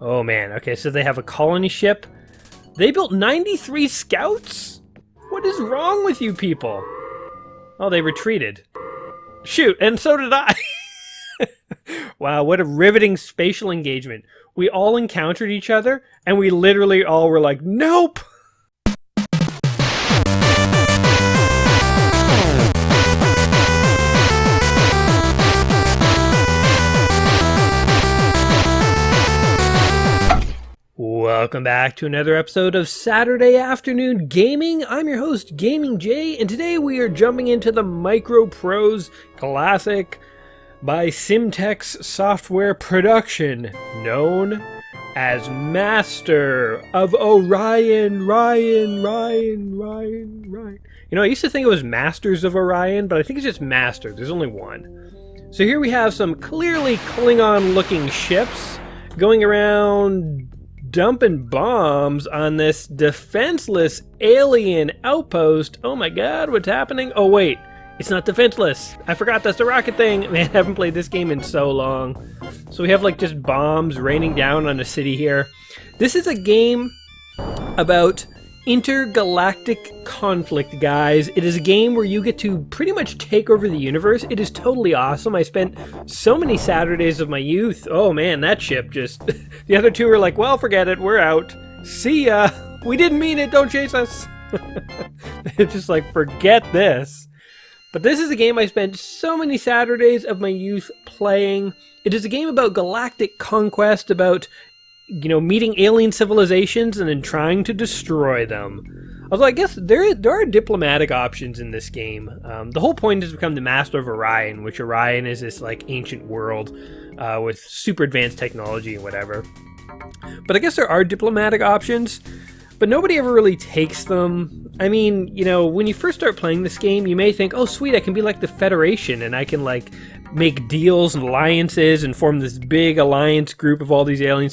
Oh man, okay, so they have a colony ship. They built 93 scouts? What is wrong with you people? Oh, they retreated. Shoot, and so did I. Wow, what a riveting spatial engagement. We all encountered each other, and we literally all were like, nope! Welcome back to another episode of Saturday Afternoon Gaming. I'm your host, Gaming Jay, and today we are jumping into the Micro Prose Classic by Simtex Software Production, known as Master of Orion. Ryan. You know, I used to think it was Masters of Orion, but I think it's just Master. There's only one. So here we have some clearly Klingon-looking ships going around dumping bombs on this defenseless alien outpost. Oh my god, what's happening? Oh wait, it's not defenseless. I forgot that's the rocket thing. Man, I haven't played this game in so long. So we have like just bombs raining down on a city here. This is a game about intergalactic conflict, guys. It is a game where you get to pretty much take over the universe. It is totally awesome. I spent so many Saturdays of my youth. Oh man, that ship just... The other two were like, well, forget it. We're out. See ya. We didn't mean it. Don't chase us. It's just like, forget this. But this is a game I spent so many Saturdays of my youth playing. It is a game about galactic conquest, about, you know, meeting alien civilizations and then trying to destroy them. Although I guess there are diplomatic options in this game. The whole point is to become the Master of Orion, which Orion is this like ancient world with super advanced technology and whatever. But I guess there are diplomatic options, but nobody ever really takes them. I mean, you know, when you first start playing this game, you may think, oh sweet, I can be like the Federation and I can like make deals and alliances and form this big alliance group of all these alien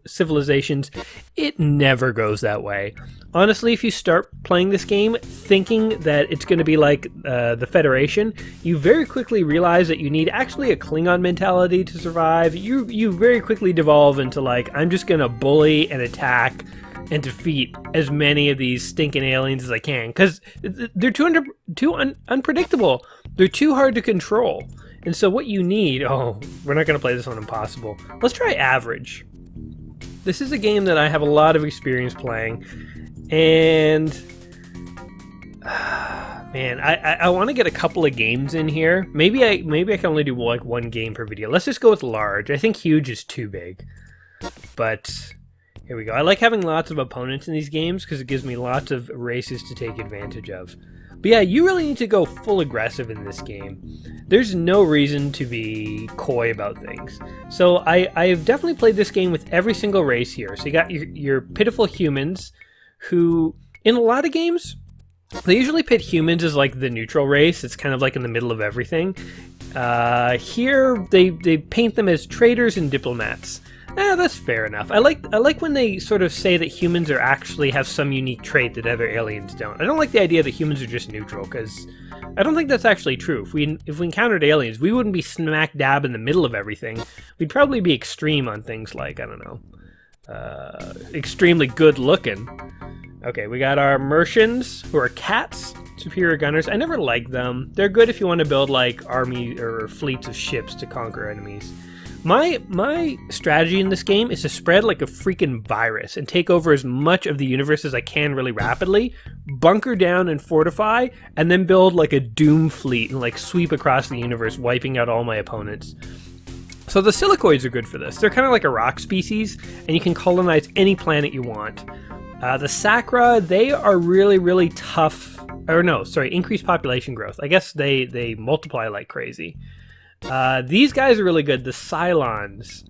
civilizations. It never goes that way. Honestly, if you start playing this game thinking that it's going to be like the Federation, you very quickly realize that you need actually a Klingon mentality to survive. You very quickly devolve into like, I'm just going to bully and attack and defeat as many of these stinking aliens as I can, because they're too unpredictable. They're too hard to control. And so what you need... Oh, we're not going to play this on Impossible. Let's try Average. This is a game that I have a lot of experience playing. And... man, I want to get a couple of games in here. Maybe I can only do like one game per video. Let's just go with large. I think huge is too big. But... here we go. I like having lots of opponents in these games because it gives me lots of races to take advantage of. But yeah, you really need to go full aggressive in this game. There's no reason to be coy about things. So I have definitely played this game with every single race here. So you got your pitiful humans who, in a lot of games, they usually pit humans as like the neutral race. It's kind of like in the middle of everything. Here, they paint them as traitors and diplomats. That's fair enough. I like when they sort of say that humans are actually have some unique trait that other aliens don't. I don't like the idea that humans are just neutral, because I don't think that's actually true. If we encountered aliens, we wouldn't be smack dab in the middle of everything. We'd probably be extreme on things like, I don't know, extremely good looking. Okay, we got our Mercians, who are cats, superior gunners. I never liked them. They're good if you want to build like army or fleets of ships to conquer enemies. My strategy in this game is to spread like a freaking virus and take over as much of the universe as I can really rapidly, bunker down and fortify, and then build like a doom fleet and like sweep across the universe, wiping out all my opponents. So the silicoids are good for this. They're kind of like a rock species, and you can colonize any planet you want. The Sacra, they are really, really tough. Or no, sorry, increased population growth. I guess they multiply like crazy. These guys are really good, the Cylons.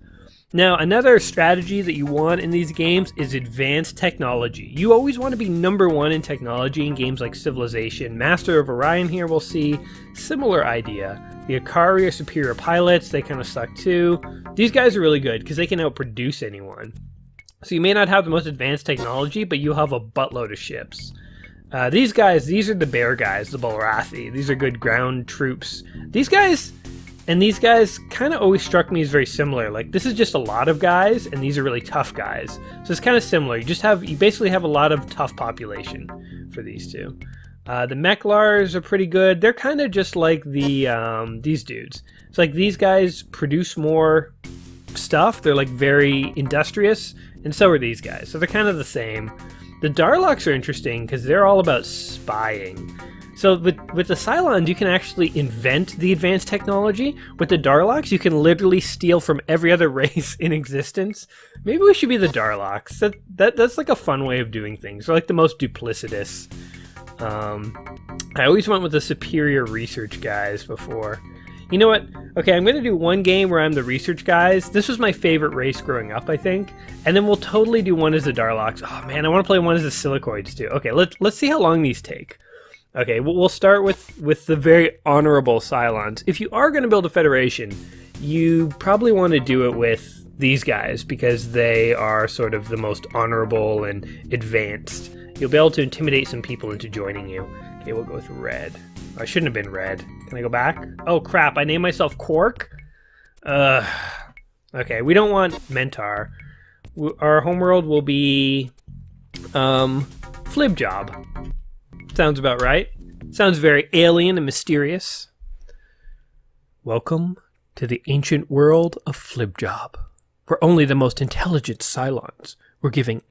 Now, another strategy that you want in these games is advanced technology. You always want to be number one in technology in games like Civilization. Master of Orion here, we'll see. Similar idea. The Akari are superior pilots, they kind of suck too. These guys are really good because they can outproduce anyone. So you may not have the most advanced technology, but you have a buttload of ships. These are the bear guys, the Balrathi. These are good ground troops. These guys... And these guys kind of always struck me as very similar. Like, this is just a lot of guys, and these are really tough guys. So it's kind of similar. You basically have a lot of tough population for these two. The Mechlars are pretty good. They're kind of just like these dudes. It's like these guys produce more stuff. They're like very industrious, and so are these guys. So they're kind of the same. The Darlocks are interesting because they're all about spying. So with the Cylons, you can actually invent the advanced technology. With the Darlocks, you can literally steal from every other race in existence. Maybe we should be the Darlocks. That's like a fun way of doing things. They're like the most duplicitous. I always went with the superior research guys before. You know what? Okay, I'm going to do one game where I'm the research guys. This was my favorite race growing up, I think. And then we'll totally do one as the Darlocks. Oh man, I want to play one as the Silicoids too. Okay, let's see how long these take. Okay, we'll start with the very honorable Cylons. If you are going to build a Federation, you probably want to do it with these guys because they are sort of the most honorable and advanced. You'll be able to intimidate some people into joining you. Okay, we'll go with red. I shouldn't have been red. Can I go back? Oh crap, I named myself Quark? Okay, we don't want Mentar. Our homeworld will be Flibjob. Sounds about right. Sounds very alien and mysterious. Welcome to the ancient world of Flibjob, where only the most intelligent Cylons were given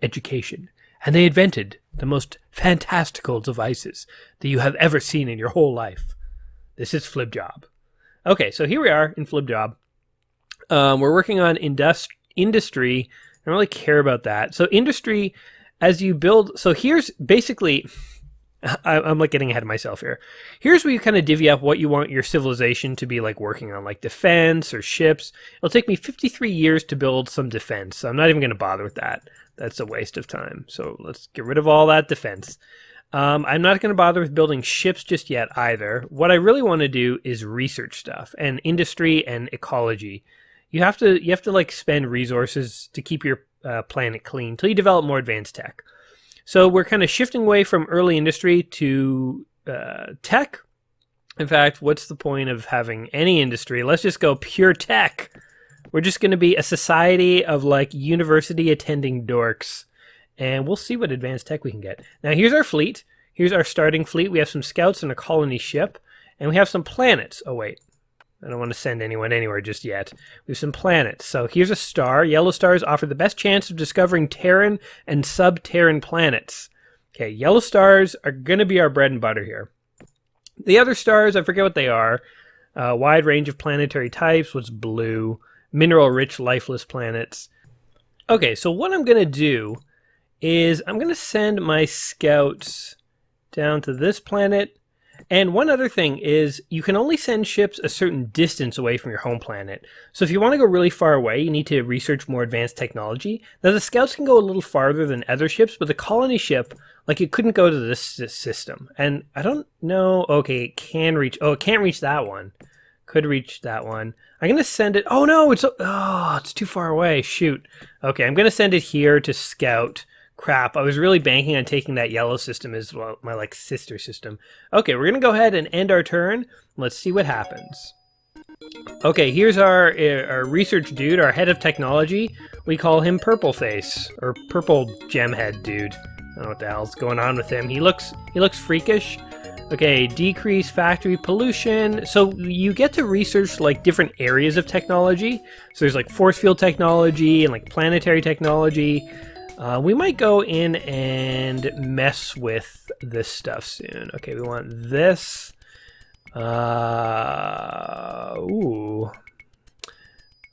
education, and they invented the most fantastical devices that you have ever seen in your whole life. This is Flibjob. Okay, so here we are in Flibjob. We're working on industry. I don't really care about that. So industry, as you build... So here's basically... I'm like getting ahead of myself here. Here's where you kind of divvy up what you want your civilization to be like working on, like defense or ships. It'll take me 53 years to build some defense, so I'm not even going to bother with that. That's a waste of time. So let's get rid of all that defense. I'm not going to bother with building ships just yet either. What I really want to do is research stuff and industry and ecology. You have to like spend resources to keep your planet clean until you develop more advanced tech. So we're kind of shifting away from early industry to tech. In fact, what's the point of having any industry? Let's just go pure tech. We're just going to be a society of like university attending dorks. And we'll see what advanced tech we can get. Now here's our fleet. Here's our starting fleet. We have some scouts and a colony ship. And we have some planets. Oh wait, I don't want to send anyone anywhere just yet. We have some planets. So here's a star. Yellow stars offer the best chance of discovering Terran and sub-Terran planets. Okay, yellow stars are going to be our bread and butter here. The other stars, I forget what they are. Wide range of planetary types. What's blue? Mineral-rich, lifeless planets. Okay, so what I'm going to do is I'm going to send my scouts down to this planet. And one other thing is you can only send ships a certain distance away from your home planet. So if you want to go really far away, you need to research more advanced technology. Now the scouts can go a little farther than other ships, but the colony ship, like it couldn't go to this system. And I don't know. Okay, it can reach. Oh, it can't reach that one. Could reach that one. I'm going to send it. Oh no, it's too far away. Shoot. Okay, I'm going to send it here to scout. Crap, I was really banking on taking that yellow system as well, my like sister system. Okay, we're gonna go ahead and end our turn. Let's see what happens. Okay, here's our research dude, our head of technology. We call him Purple Face, or Purple Gemhead dude. I don't know what the hell's going on with him. He looks freakish. Okay, decrease factory pollution. So you get to research like different areas of technology. So there's like force field technology and like planetary technology. We might go in and mess with this stuff soon. Okay, we want this. Ooh.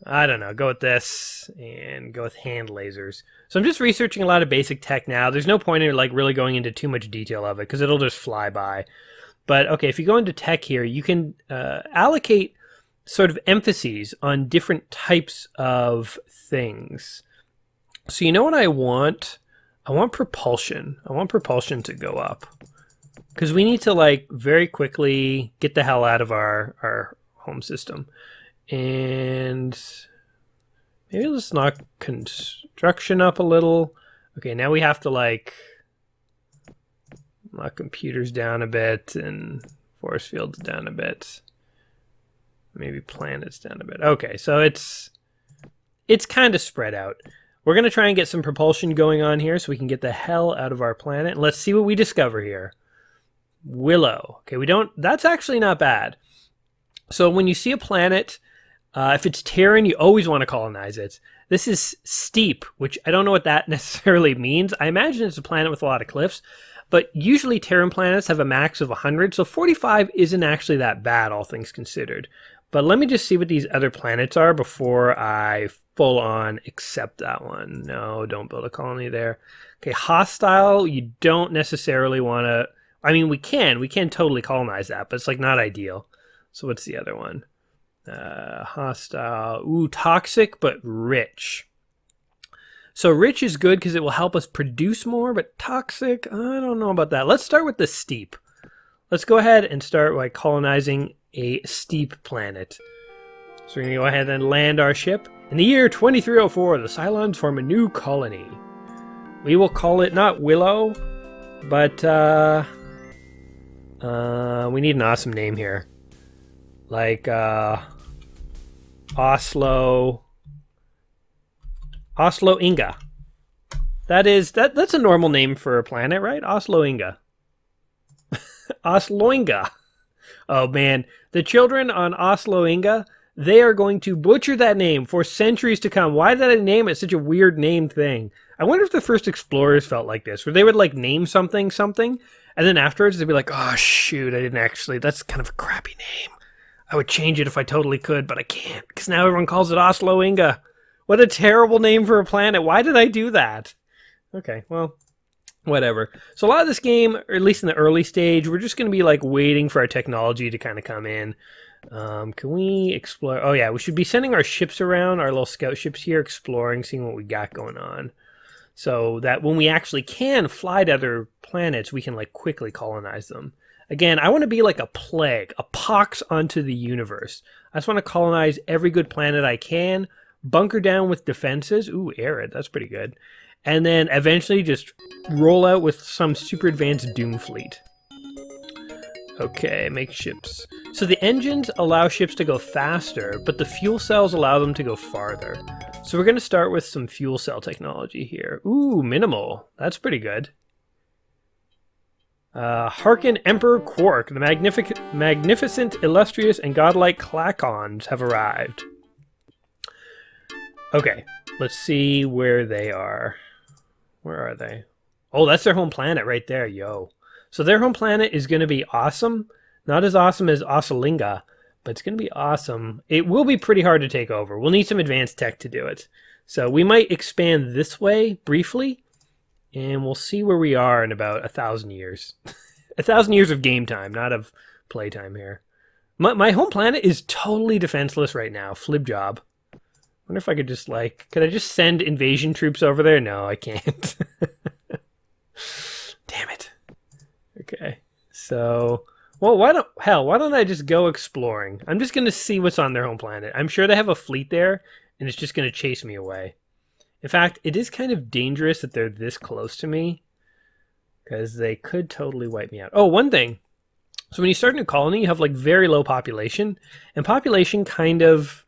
I don't know. Go with this and go with hand lasers. So I'm just researching a lot of basic tech now. There's no point in like really going into too much detail of it because it'll just fly by. But okay, if you go into tech here, you can allocate sort of emphases on different types of things. So you know what I want? I want propulsion. I want propulsion to go up. Because we need to like very quickly get the hell out of our home system. And maybe let's knock construction up a little. Okay, now we have to like knock computers down a bit and force fields down a bit. Maybe planets down a bit. Okay, so it's kind of spread out. We're going to try and get some propulsion going on here so we can get the hell out of our planet. And let's see what we discover here. Willow. Okay, that's actually not bad. So when you see a planet, if it's Terran, you always want to colonize it. This is steep, which I don't know what that necessarily means. I imagine it's a planet with a lot of cliffs, but usually Terran planets have a max of 100, so 45 isn't actually that bad, all things considered. But let me just see what these other planets are before I full on accept that one. No, don't build a colony there. Okay, hostile, you don't necessarily want to... I mean, we can totally colonize that, but it's like not ideal. So what's the other one? Hostile. Ooh, toxic, but rich. So rich is good because it will help us produce more, but toxic, I don't know about that. Let's start with the steep. Let's go ahead and start by colonizing a steep planet. So we're going to go ahead and land our ship. In the year 2304, the Cylons form a new colony. We will call it not Willow, but we need an awesome name here. Like Oslo Inga. That's a normal name for a planet, right? Oslo Inga. Oslo Inga. Oh man, the children on Oslo Inga, they are going to butcher that name for centuries to come. Why did I name it such a weird named thing? I wonder if the first explorers felt like this, where they would like name something, and then afterwards they'd be like, oh shoot, I didn't actually, that's kind of a crappy name. I would change it if I totally could, but I can't, because now everyone calls it Oslo Inga. What a terrible name for a planet. Why did I do that? Okay, well, whatever. So a lot of this game, or at least in the early stage, we're just going to be like waiting for our technology to kind of come in. Can we explore? Oh yeah, we should be sending our ships around, our little scout ships here, exploring, seeing what we got going on. So that when we actually can fly to other planets, we can like quickly colonize them. Again, I want to be like a plague, a pox onto the universe. I just want to colonize every good planet I can, bunker down with defenses. Ooh, arid, that's pretty good. And then eventually just roll out with some super advanced Doom fleet. Okay, make ships. So the engines allow ships to go faster, but the fuel cells allow them to go farther. So we're going to start with some fuel cell technology here. Ooh, minimal. That's pretty good. Hearken Emperor Quark, the magnificent, illustrious, and godlike Clacons have arrived. Okay, let's see where they are. Where are they? Oh, that's their home planet right there, yo. So their home planet is going to be awesome. Not as awesome as Osalinga, but it's going to be awesome. It will be pretty hard to take over. We'll need some advanced tech to do it. So we might expand this way briefly, and we'll see where we are in about 1,000 years. 1,000 years of game time, not of playtime here. My home planet is totally defenseless right now. Flib job. Wonder if I could just could I just send invasion troops over there? No, I can't. Damn it. Okay, so, well, why don't I just go exploring? I'm just going to see what's on their home planet. I'm sure they have a fleet there, and it's just going to chase me away. In fact, it is kind of dangerous that they're this close to me, because they could totally wipe me out. Oh, one thing. So when you start a new colony, you have like very low population, and population kind of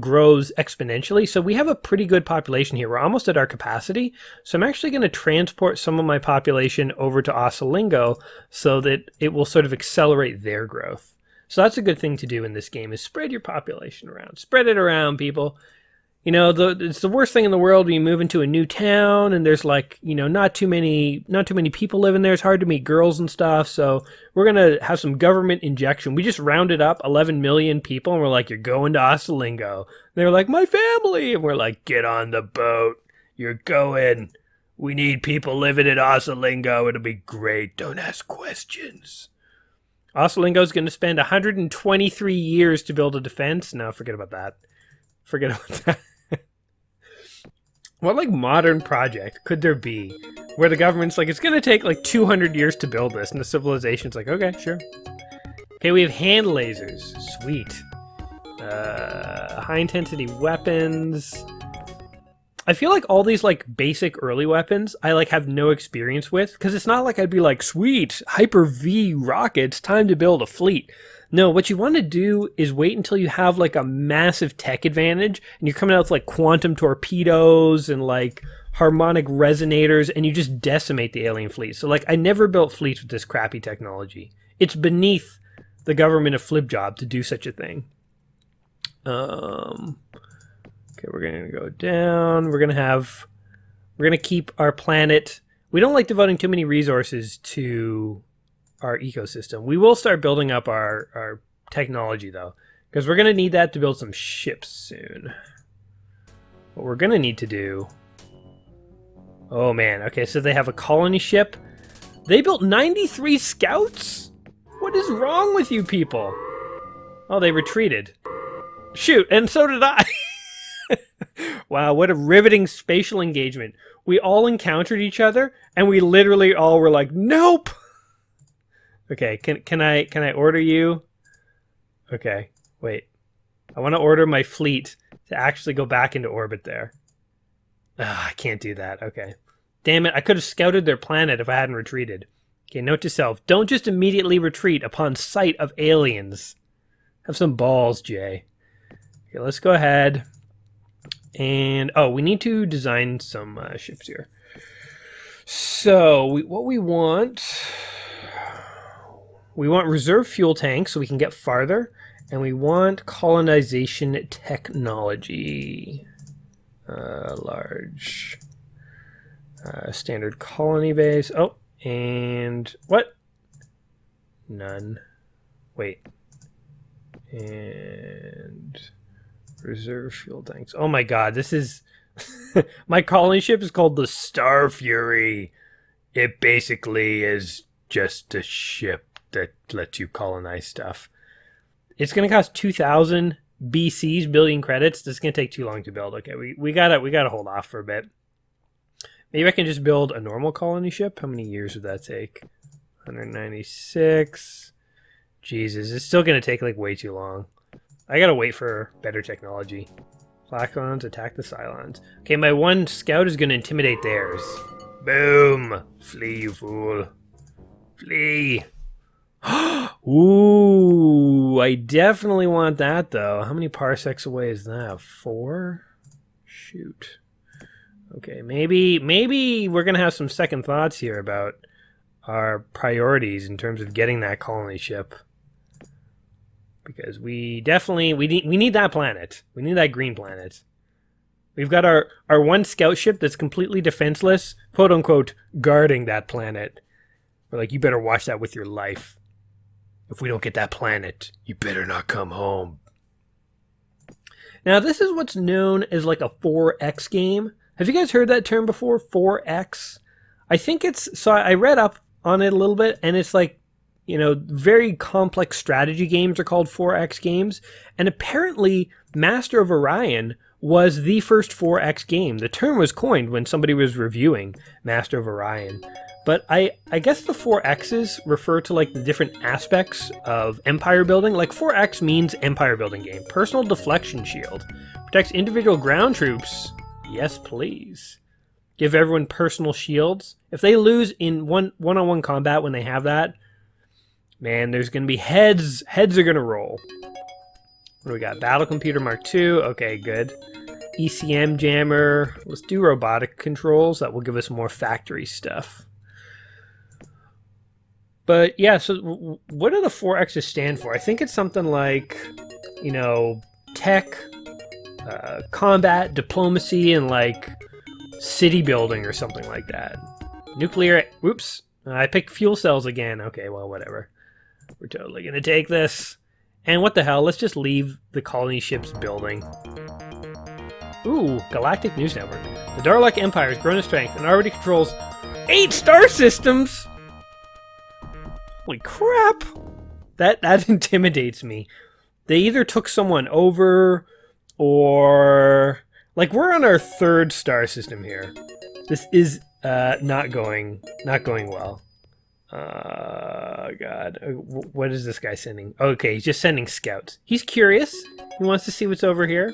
grows exponentially. So we have a pretty good population here. We're almost at our capacity. So I'm actually going to transport some of my population over to Osalingo so that it will sort of accelerate their growth. So that's a good thing to do in this game, is spread your population around. Spread it around, people. You know, it's the worst thing in the world when you move into a new town and there's not too many people living there. It's hard to meet girls and stuff. So we're going to have some government injection. We just rounded up 11 million people and we're like, you're going to Osalingo. They're like, my family. And we're like, get on the boat. You're going. We need people living in Osalingo. It'll be great. Don't ask questions. Osalingo is going to spend 123 years to build a defense. No, forget about that. Forget about that. What modern project could there be where the government's like, it's going to take 200 years to build this, and the civilization's like, okay, sure. Okay, we have hand lasers. Sweet. High intensity weapons. I feel like all these basic early weapons I have no experience with, because it's not like I'd be like, sweet, Hyper-V rockets, time to build a fleet. No, what you want to do is wait until you have like a massive tech advantage and you're coming out with like quantum torpedoes and like harmonic resonators and you just decimate the alien fleet. So like I never built fleets with this crappy technology. It's beneath the government of Flipjob to do such a thing. Okay, we're going to go down. We're going to keep our planet. We don't like devoting too many resources to our ecosystem. We will start building up our technology though, because we're going to need that to build some ships soon. What we're going to need to do... Oh man, okay, so they have a colony ship. They built 93 scouts? What is wrong with you people? Oh, they retreated. Shoot, and so did I. Wow, what a riveting spatial engagement. We all encountered each other, and we literally all were like, nope! Okay, can I order you? Okay, wait. I want to order my fleet to actually go back into orbit there. I can't do that. Okay. Damn it, I could have scouted their planet if I hadn't retreated. Okay, note to self. Don't just immediately retreat upon sight of aliens. Have some balls, Jay. Okay, let's go ahead. And, oh, we need to design some ships here. So, what we want reserve fuel tanks so we can get farther. And we want colonization technology. Large. Standard colony base. Oh, and what? None. Wait. And reserve fuel tanks. Oh my god, this is... My colony ship is called the Star Fury. It basically is just a ship that lets you colonize stuff. It's going to cost 2,000 BC's, billion credits. This is going to take too long to build. Okay, we gotta hold off for a bit. Maybe I can just build a normal colony ship. How many years would that take? 196. Jesus, it's still going to take like way too long. I gotta wait for better technology. Flacons attack the Cylons. Okay, my one scout is going to intimidate theirs. Boom! Flee, you fool. Flee! Ooh, I definitely want that though. How many parsecs away is that? 4? Shoot. Okay, maybe we're gonna have some second thoughts here about our priorities in terms of getting that colony ship, because we need that planet. We need that green planet. We've got our one scout ship that's completely defenseless, quote unquote, guarding that planet. We're like, you better watch that with your life. If we don't get that planet, you better not come home. Now, this is what's known as like a 4X game. Have you guys heard that term before? 4X? I think it's... So I read up on it a little bit, and it's like, you know, very complex strategy games are called 4X games. And apparently, Master of Orion was the first 4X game. The term was coined when somebody was reviewing Master of Orion. But I guess the 4Xs refer to like the different aspects of empire building. Like 4X means empire building game. Personal deflection shield. Protects individual ground troops. Yes, please. Give everyone personal shields. If they lose in one-on-one combat when they have that, man, there's going to be heads. Heads are going to roll. What do we got? Battle Computer Mark II. Okay, good. ECM Jammer. Let's do robotic controls. That will give us more factory stuff. But yeah, so what do the 4Xs stand for? I think it's something like, you know, tech, combat, diplomacy, and like city building or something like that. Nuclear... Whoops. I picked fuel cells again. Okay, well, whatever. We're totally going to take this. And what the hell? Let's just leave the colony ships building. Ooh, Galactic News Network. The Darlek Empire has grown in strength and already controls 8 star systems! Holy crap! That intimidates me. They either took someone over, or... Like, we're on our 3rd star system here. This is not going well. God. What is this guy sending? Okay, he's just sending scouts. He's curious. He wants to see what's over here.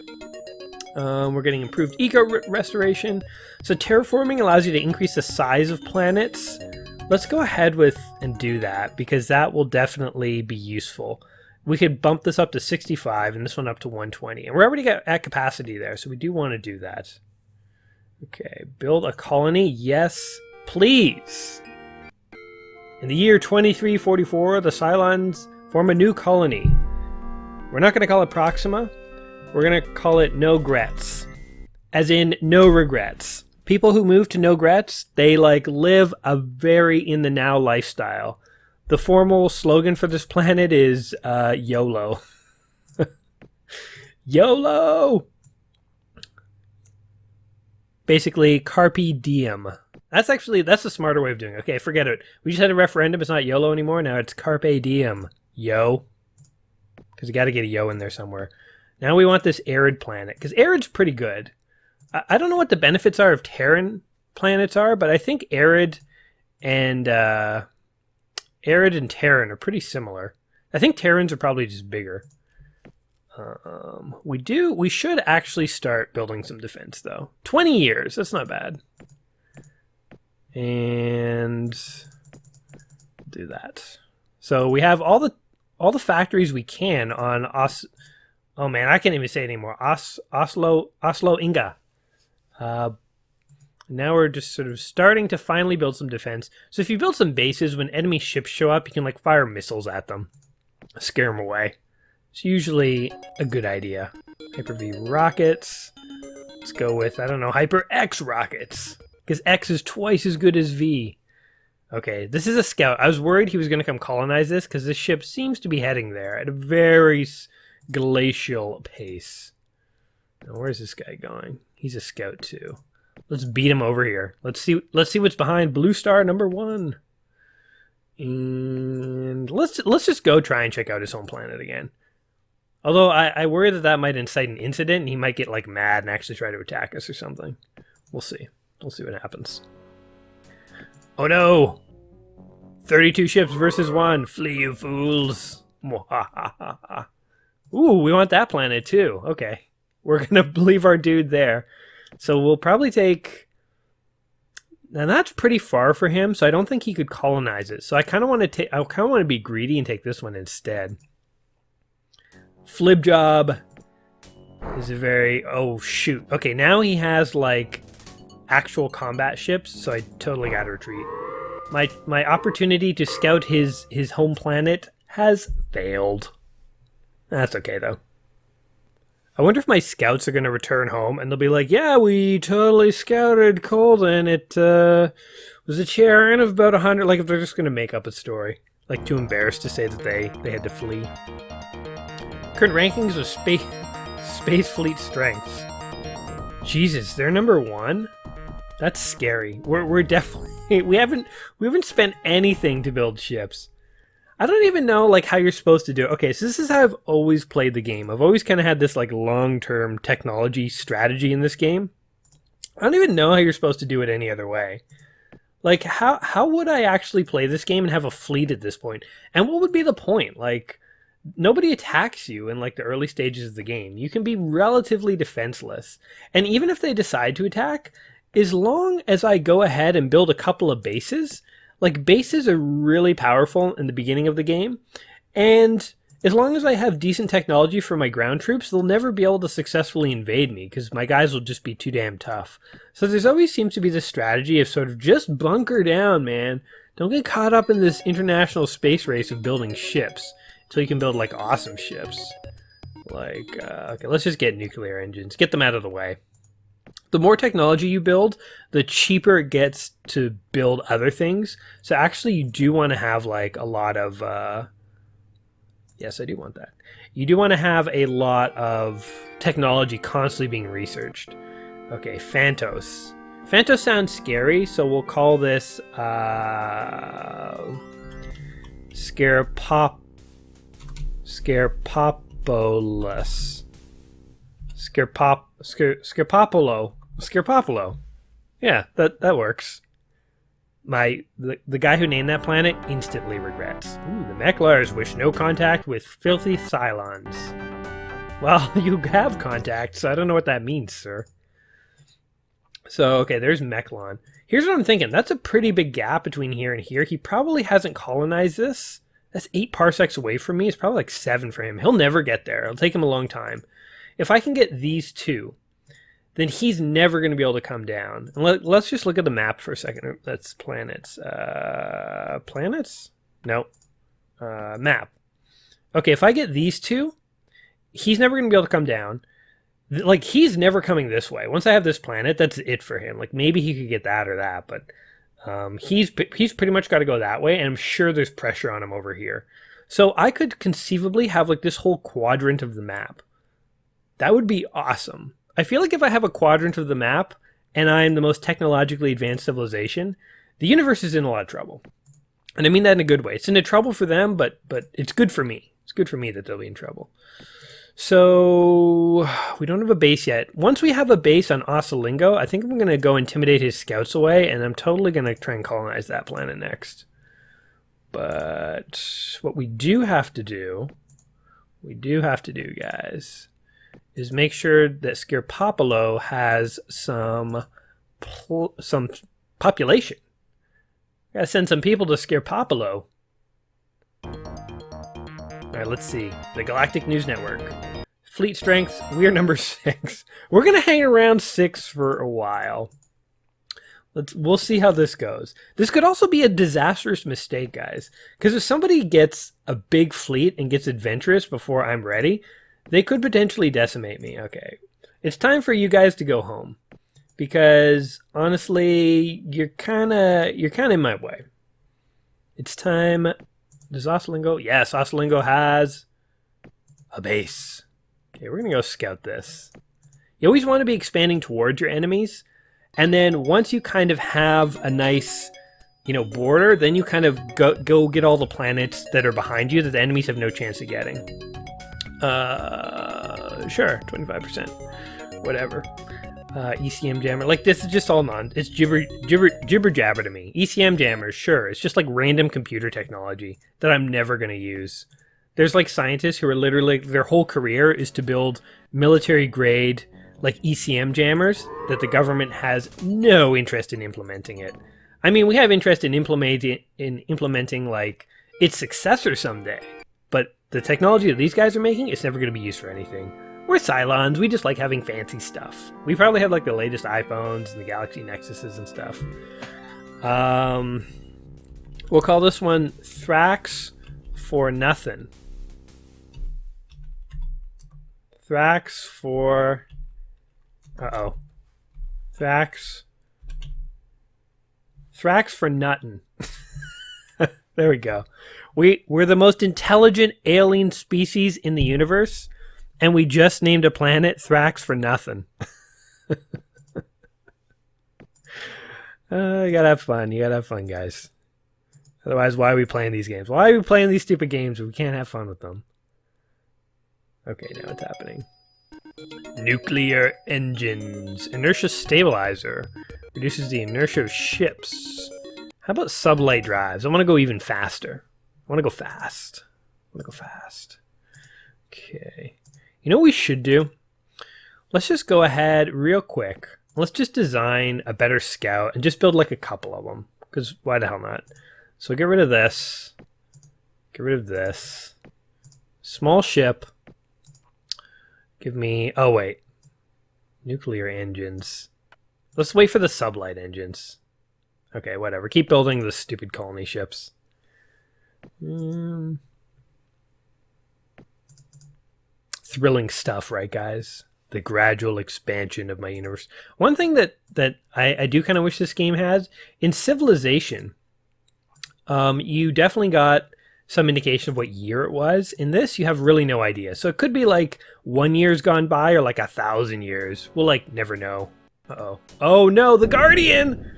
We're getting improved eco restoration. So terraforming allows you to increase the size of planets. Let's go ahead and do that, because that will definitely be useful. we could bump this up to 65 and this one up to 120. And we're already at capacity there, so we do want to do that. Okay, build a colony. Yes, please. In the year 2344, the Cylons form a new colony. We're not going to call it Proxima. We're going to call it No Grets. As in, no regrets. People who move to No Grets, they like live a very in the now lifestyle. The formal slogan for this planet is YOLO. YOLO! Basically, carpe diem. That's the smarter way of doing it. Okay, forget it. We just had a referendum. It's not YOLO anymore. Now it's carpe diem. Yo. Because you got to get a yo in there somewhere. Now we want this arid planet. Because arid's pretty good. I don't know what the benefits are of Terran planets are, but I think arid and Terran are pretty similar. I think Terrans are probably just bigger. We should actually start building some defense, though. 20 years, that's not bad. And do that. So we have all the factories we can on oh man, I can't even say it anymore. Oslo Inga. Now we're just sort of starting to finally build some defense. So if you build some bases, when enemy ships show up, you can like fire missiles at them. Scare them away. It's usually a good idea. Hyper-V rockets. Let's go with, I don't know, Hyper-X rockets. Because X is twice as good as V. Okay, this is a scout. I was worried he was going to come colonize this because this ship seems to be heading there at a very glacial pace. Now, where's this guy going? He's a scout too. Let's beat him over here. Let's see what's behind Blue Star number 1. And let's just go try and check out his home planet again. Although I worry that might incite an incident and he might get like mad and actually try to attack us or something. We'll see. We'll see what happens. Oh no! 32 ships versus 1. Flee, you fools. Ooh, we want that planet too. Okay. We're going to leave our dude there. So we'll probably take... Now that's pretty far for him, so I don't think he could colonize it. So I kind of want to be greedy and take this one instead. Flib job is a very... Oh, shoot. Okay, now he has, like, actual combat ships, so I totally got to retreat. My opportunity to scout his home planet has failed. That's okay, though. I wonder if my scouts are going to return home, and they'll be like, yeah, we totally scouted Colden. It was a Charon of about 100. Like, if they're just going to make up a story. Like, too embarrassed to say that they had to flee. Current rankings of Space Fleet strengths. Jesus, they're number 1? That's scary. We're definitely... We haven't spent anything to build ships. I don't even know like how you're supposed to do it. Okay, so this is how I've always played the game. I've always kind of had this like long-term technology strategy in this game. I don't even know how you're supposed to do it any other way. Like, how would I actually play this game and have a fleet at this point? And what would be the point? Like, nobody attacks you in like the early stages of the game. You can be relatively defenseless. And even if they decide to attack, as long as I go ahead and build a couple of bases... Like, bases are really powerful in the beginning of the game, and as long as I have decent technology for my ground troops, they'll never be able to successfully invade me, because my guys will just be too damn tough. So there's always seems to be this strategy of sort of just bunker down, man. Don't get caught up in this international space race of building ships, until you can build, like, awesome ships. Like, okay, let's just get nuclear engines. Get them out of the way. The more technology you build, the cheaper it gets to build other things. So actually you do want to have like a lot of... Yes, I do want that. You do want to have a lot of technology constantly being researched. Okay, Phantos. Phantos sounds scary, so we'll call this... Scarpopoulos. Scarpopolo. Yeah, that works. The guy who named that planet instantly regrets. Ooh, the Mechlars wish no contact with filthy Cylons. Well, you have contact, so I don't know what that means, sir. So, okay, there's Mechlon. Here's what I'm thinking. That's a pretty big gap between here and here. He probably hasn't colonized this That's 8 parsecs away from me. It's probably like 7 for him. He'll never get there. It'll take him a long time. If I can get these 2, then he's never going to be able to come down. And let's just look at the map for a second. That's planets. Planets? No. Map. Okay, if I get these 2, he's never going to be able to come down. Like, he's never coming this way. Once I have this planet, that's it for him. Like, maybe he could get that or that, but he's pretty much got to go that way, and I'm sure there's pressure on him over here. So I could conceivably have, like, this whole quadrant of the map. That would be awesome. I feel like if I have a quadrant of the map, and I'm the most technologically advanced civilization, the universe is in a lot of trouble. And I mean that in a good way. It's into trouble for them, but it's good for me. It's good for me that they'll be in trouble. So we don't have a base yet. Once we have a base on Osalingo, I think I'm going to go intimidate his scouts away, and I'm totally going to try and colonize that planet next. But what we do have to do, guys, is make sure that Skirpopolo has some population. Gotta send some people to Skirpopolo. Alright, let's see. The Galactic News Network. Fleet strength, we are number 6. We're gonna hang around 6 for a while. We'll see how this goes. This could also be a disastrous mistake, guys. Because if somebody gets a big fleet and gets adventurous before I'm ready, they could potentially decimate me. Okay. It's time for you guys to go home. Because honestly, you're kinda in my way. It's time. Does Osalingo? Yes, Osalingo has a base. Okay, we're gonna go scout this. You always want to be expanding towards your enemies, and then once you kind of have a nice, border, then you kind of go get all the planets that are behind you that the enemies have no chance of getting. Sure, 25%, whatever. ECM jammer, like this is just all it's jibber jabber to me. ECM jammers, sure, it's just like random computer technology that I'm never going to use. There's like scientists who are literally, their whole career is to build military grade like ECM jammers that the government has no interest in implementing it. I mean, we have interest in implementing like its successor someday, but the technology that these guys are making is never going to be used for anything. We're Cylons. We just like having fancy stuff. We probably have like the latest iPhones and the Galaxy Nexuses and stuff. We'll call this one Thrax for nothing. Thrax for... Thrax for nuttin'. There we go. We're the most intelligent alien species in the universe. And we just named a planet Thrax for nothing. You gotta have fun. You gotta have fun, guys. Otherwise, why are we playing these games? Why are we playing these stupid games if we can't have fun with them? Okay, now it's happening. Nuclear engines. Inertia stabilizer. Reduces the inertia of ships. How about sublight drives? I want to go even faster. I want to go fast. Okay. You know what we should do? Let's just go ahead real quick. Let's just design a better scout and just build like a couple of them. Because why the hell not? So get rid of this. Get rid of this. Small ship. Give me... Oh, wait. Nuclear engines. Let's wait for the sublight engines. Okay, whatever. Keep building the stupid colony ships. Thrilling stuff, right, guys? The gradual expansion of my universe. One thing that I do kind of wish this game has, in Civilization, you definitely got some indication of what year it was. In this, you have really no idea. So it could be like 1 year's gone by or like 1,000 years. We'll like never know. Uh-oh. Oh no, the Guardian!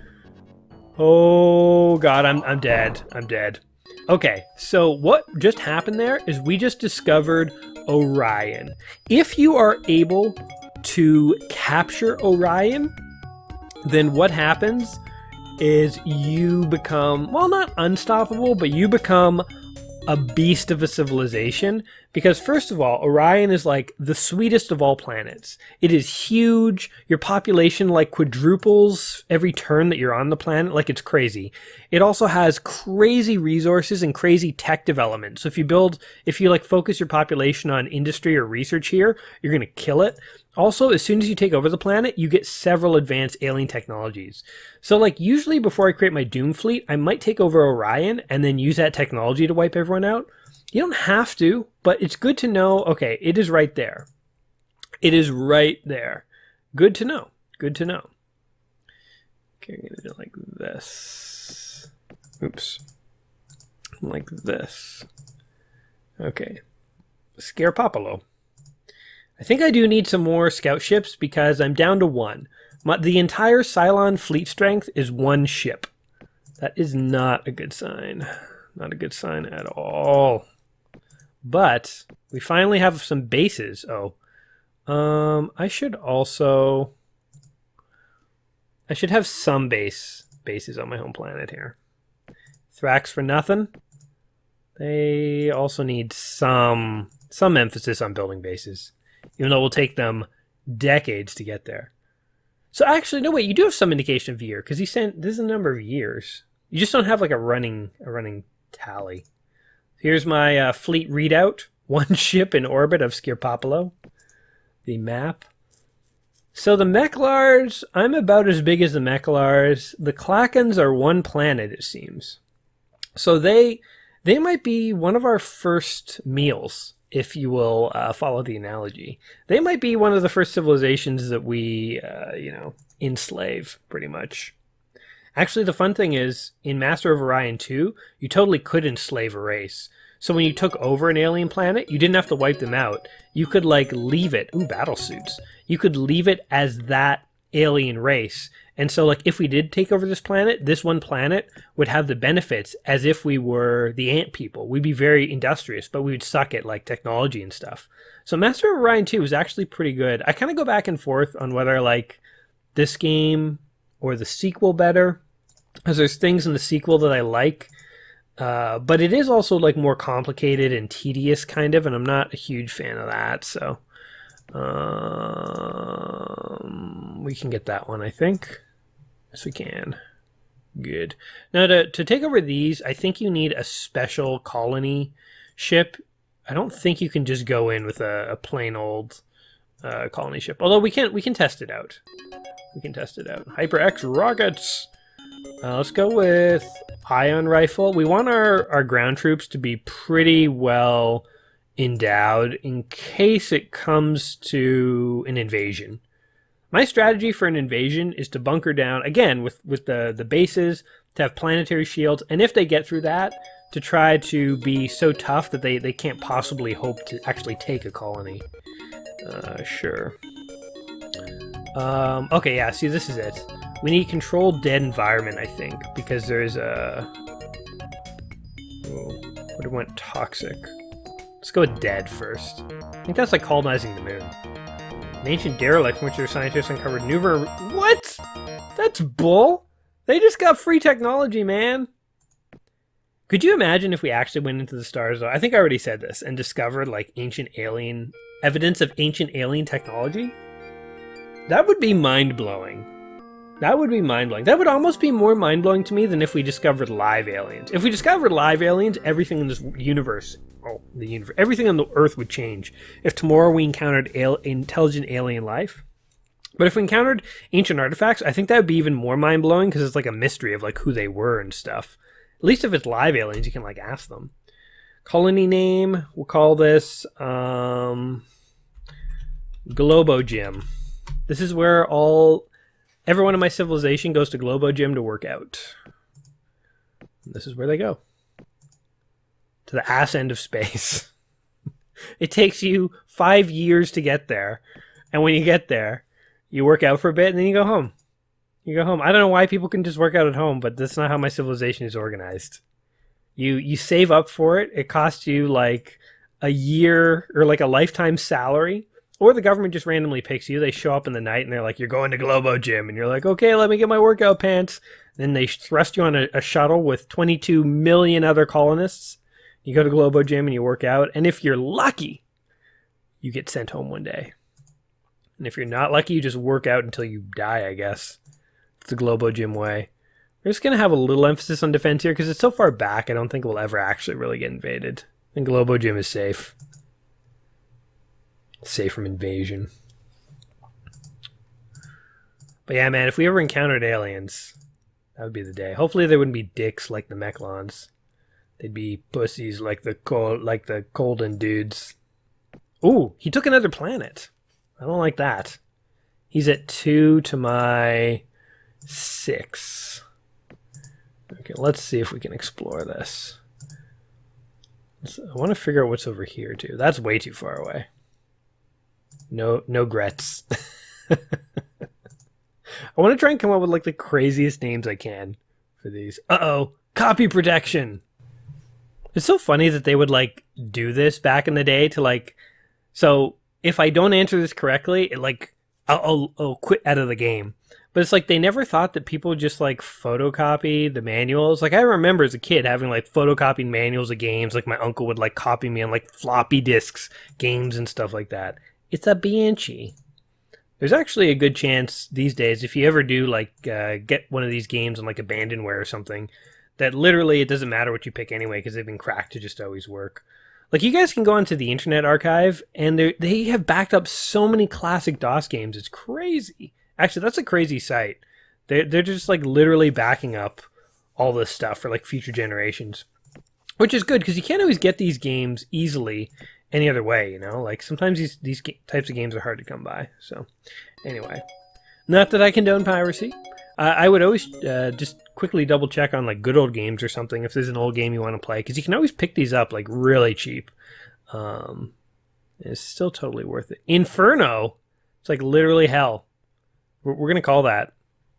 Oh god, I'm dead. I'm dead. Okay, so what just happened there is we just discovered Orion. If you are able to capture Orion, then what happens is you become, well, not unstoppable, but you become a beast of a civilization Because first of all, Orion is like the sweetest of all planets. It is huge. Your population like quadruples every turn that you're on the planet. Like it's crazy. It also has crazy resources and crazy tech development. So if you like focus your population on industry or research here, you're going to kill it. Also, as soon as you take over the planet, you get several advanced alien technologies. So like usually before I create my Doom fleet, I might take over Orion and then use that technology to wipe everyone out. You don't have to, but it's good to know, okay, it is right there. It is right there. Good to know. Good to know. Okay, I'm going to do it like this. Oops. Like this. Okay. Scarpopolo. I think I do need some more scout ships because I'm down to 1. The entire Cylon fleet strength is 1 ship. That is not a good sign. Not a good sign at all. But we finally have some bases. I should have some bases on my home planet here. Thrax for nothing. They also need some emphasis on building bases, even though it will take them decades to get there. So actually, no, wait, you do have some indication of year because this is a number of years. You just don't have like a running tally. Here's my fleet readout. 1 ship in orbit of Scarpopolo. The map. So the Mechlars, I'm about as big as the Mechlars. The Klakens are 1 planet, it seems. So they might be one of our first meals, if you will follow the analogy. They might be one of the first civilizations that we, enslave, pretty much. Actually, the fun thing is, in Master of Orion 2, you totally could enslave a race. So when you took over an alien planet, you didn't have to wipe them out. You could, like, leave it. Ooh, battle suits. You could leave it as that alien race. And so, like, if we did take over this planet, this 1 planet would have the benefits as if we were the ant people. We'd be very industrious, but we would suck at, like, technology and stuff. So Master of Orion 2 is actually pretty good. I kind of go back and forth on whether I like this game or the sequel better. Because there's things in the sequel that I like, but it is also like more complicated and tedious kind of, and I'm not a huge fan of that. So we can get that one, I think. Yes, we can. Good. Now to take over these, I think you need a special colony ship. I don't think you can just go in with a plain old colony ship. Although we can test it out. We can test it out. Hyper X rockets. Let's go with ion rifle. We want our ground troops to be pretty well endowed in case it comes to an invasion. My strategy for an invasion is to bunker down, again, with the bases, to have planetary shields, and if they get through that, to try to be so tough that they can't possibly hope to actually take a colony. Sure. Okay, yeah, see, this is it. We need controlled dead environment, I think, because there's a... Oh, what do we want? Toxic. Let's go with dead first. I think that's like colonizing the moon. An ancient derelict from which their scientists uncovered new... What? That's bull? They just got free technology, man. Could you imagine if we actually went into the stars, though? I think I already said this, and discovered, like, evidence of ancient alien technology? That would be mind-blowing. That would be mind-blowing. That would almost be more mind-blowing to me than if we discovered live aliens. If we discovered live aliens, everything in this universe, everything on the Earth would change. If tomorrow we encountered intelligent alien life. But if we encountered ancient artifacts, I think that would be even more mind-blowing because it's like a mystery of like who they were and stuff. At least if it's live aliens, you can like ask them. Colony name, we'll call this Globo Gym. This is where everyone in my civilization goes to Globo Gym to work out. This is where they go. To the ass end of space. It takes you 5 years to get there. And when you get there, you work out for a bit and then you go home. You go home. I don't know why people can just work out at home, but that's not how my civilization is organized. You save up for it. It costs you like a year or like a lifetime salary. Or the government just randomly picks you. They show up in the night and they're like, you're going to Globo Gym. And you're like, okay, let me get my workout pants. Then they thrust you on a shuttle with 22 million other colonists. You go to Globo Gym and you work out, and if you're lucky, you get sent home one day. And if you're not lucky, you just work out until you die, I guess. It's the Globo Gym way. We're just going to have a little emphasis on defense here because it's so far back, I don't think we'll ever actually really get invaded. And Globo Gym is safe. Safe from invasion. But yeah, man, if we ever encountered aliens, that would be the day. Hopefully they wouldn't be dicks like the Mechlons. They'd be pussies like the Colden dudes. Ooh, he took another planet. I don't like that. He's at 2 to my 6. Okay, let's see if we can explore this. I want to figure out what's over here too. That's way too far away. No Grets. I want to try and come up with like the craziest names I can for these. Uh-oh, copy protection. It's so funny that they would like do this back in the day to like, so if I don't answer this correctly, it like I'll quit out of the game. But it's like they never thought that people would just like photocopy the manuals. Like I remember as a kid having like photocopying manuals of games. Like my uncle would like copy me on like floppy disks, games and stuff like that. It's a banshee. There's actually a good chance these days if you ever do like get one of these games on like abandonware or something, that literally it doesn't matter what you pick anyway because they've been cracked to just always work. Like you guys can go onto the Internet Archive and they have backed up so many classic DOS games. It's crazy. Actually, that's a crazy site. They're just like literally backing up all this stuff for like future generations, which is good because you can't always get these games easily any other way, you know? Like sometimes these types of games are hard to come by. So anyway, not that I condone piracy. I would always just quickly double check on like good old games or something if there's an old game you want to play because you can always pick these up like really cheap. It's still totally worth it. Inferno. It's like literally hell. We're going to call that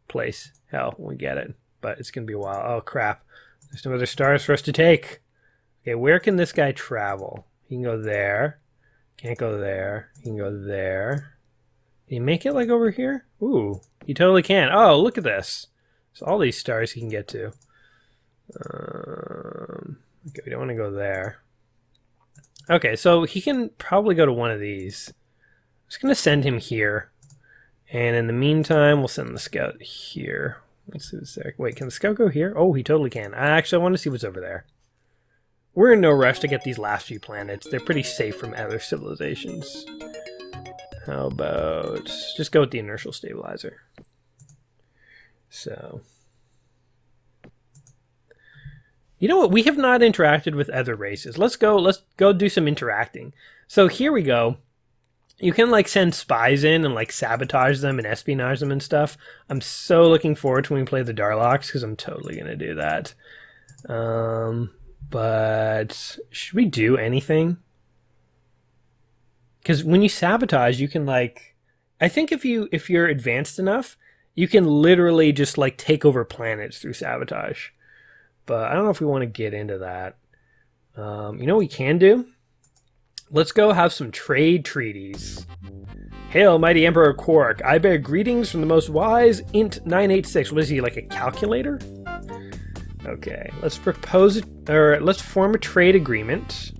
place hell when we get it, but it's going to be a while. Oh, crap. There's no other stars for us to take. Okay, where can this guy travel? He can go there. Can't go there. He can go there. Can he make it like over here? Ooh, he totally can. Oh, look at this. So all these stars he can get to. Okay, we don't want to go there. Okay, so he can probably go to one of these. I'm just going to send him here. And in the meantime, we'll send the scout here. Let's see this there. Wait, can the scout go here? Oh, he totally can. Actually, I want to see what's over there. We're in no rush to get these last few planets. They're pretty safe from other civilizations. How about just go with the inertial stabilizer? So, you know what? We have not interacted with other races. Let's go do some interacting. So here we go. You can like send spies in and like sabotage them and espionage them and stuff. I'm so looking forward to when we play the Darlocks because I'm totally going to do that. But should we do anything? Because when you sabotage, you can like, I think if you're advanced enough, you can literally just like take over planets through sabotage. But I don't know if we want to get into that. You know what we can do? Let's go have some trade treaties. Hail, mighty Emperor Quark. I bear greetings from the most wise Int 986. What is he, like a calculator? Okay, let's let's form a trade agreement.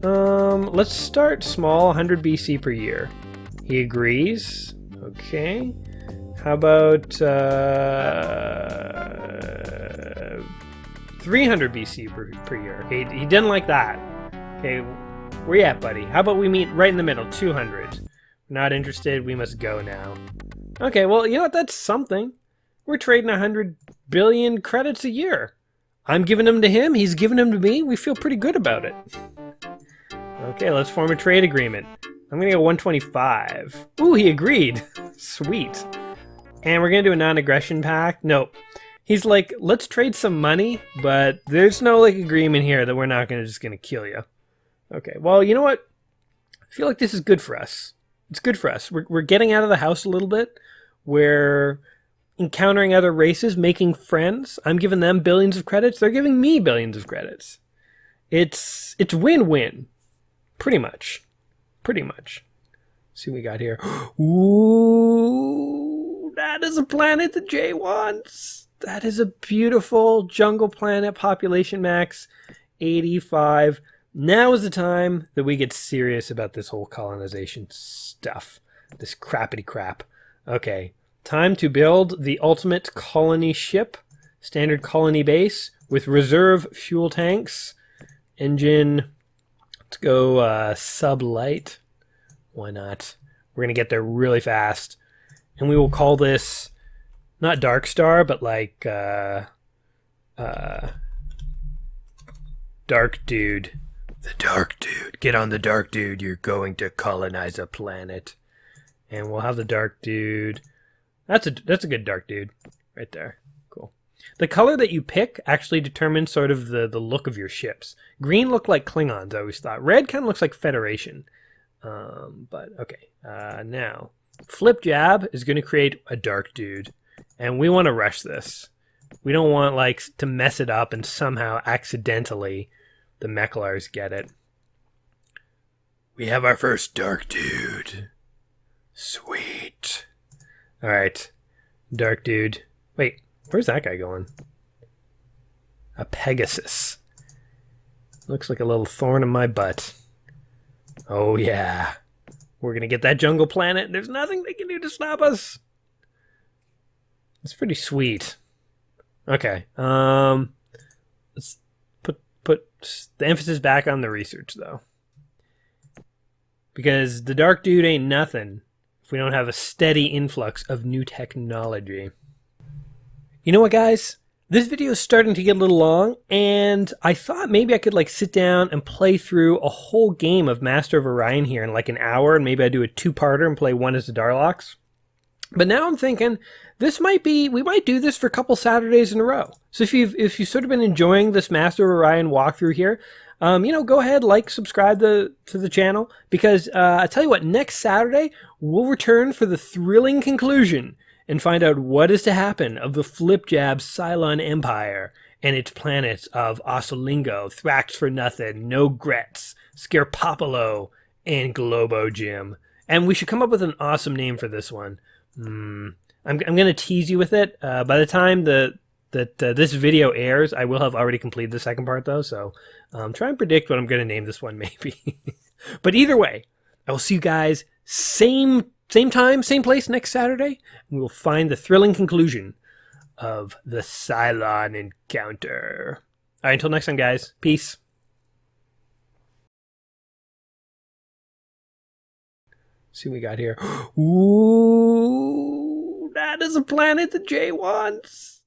Let's start small, 100 BC per year. He agrees. Okay. How about 300 BC per year? He didn't like that. Okay. Where you at, buddy? How about we meet right in the middle, 200. Not interested, we must go now. Okay, well, you know what? That's something. We're trading 100 billion credits a year. I'm giving them to him, he's giving them to me. We feel pretty good about it. Okay, let's form a trade agreement. I'm gonna go 125. Ooh, he agreed. Sweet. And we're gonna do a non-aggression pact. Nope. He's like, let's trade some money, but there's no like agreement here that we're not just gonna kill you. Okay, well, you know what? I feel like this is good for us. It's good for us. We're getting out of the house a little bit. We're encountering other races, making friends. I'm giving them billions of credits. They're giving me billions of credits. It's win-win. Pretty much. Pretty much. Let's see what we got here. Ooh, that is a planet that Jay wants. That is a beautiful jungle planet, population max 85. Now is the time that we get serious about this whole colonization stuff. This crappity crap. Okay, time to build the ultimate colony ship. Standard colony base with reserve fuel tanks. Engine, let's go sub-light. Why not? We're going to get there really fast. And we will call this, not Dark Star, but like Dark Dude. The Dark Dude. Get on the Dark Dude. You're going to colonize a planet. And we'll have the Dark Dude. That's a good Dark Dude right there. Cool. The color that you pick actually determines sort of the look of your ships. Green look like Klingons, I always thought. Red kind of looks like Federation. But okay. Now, Flip Jab is going to create a Dark Dude. And we want to rush this. We don't want like to mess it up and somehow accidentally the Mechlars get it. We have our first Dark Dude. Sweet. Alright. Dark Dude. Wait, where's that guy going? A Pegasus. Looks like a little thorn in my butt. Oh yeah. We're gonna get that jungle planet. There's nothing they can do to stop us. It's pretty sweet. Okay. Let's put the emphasis back on the research though. Because the Dark Dude ain't nothing if we don't have a steady influx of new technology. You know what, guys? This video is starting to get a little long, and I thought maybe I could like sit down and play through a whole game of Master of Orion here in like an hour, and maybe I do a two-parter and play one as the Darlocks. But now I'm thinking we might do this for a couple Saturdays in a row. So if you've sort of been enjoying this Master of Orion walkthrough here, go ahead, like, subscribe to the channel, because I tell you what, next Saturday we'll return for the thrilling conclusion and find out what is to happen of the Flipjab Cylon Empire and its planets of Ossilingo, Thrax for Nothing, No Gretz, Scarpopolo, and Globo Gym. And we should come up with an awesome name for this one. I'm going to tease you with it. By the time that this video airs, I will have already completed the second part, though. So try and predict what I'm going to name this one, maybe. But either way, I will see you guys same time, same place next Saturday. And we will find the thrilling conclusion of the Cylon encounter. All right, until next time, guys. Peace. See what we got here. Ooh, that is a planet that Jay wants.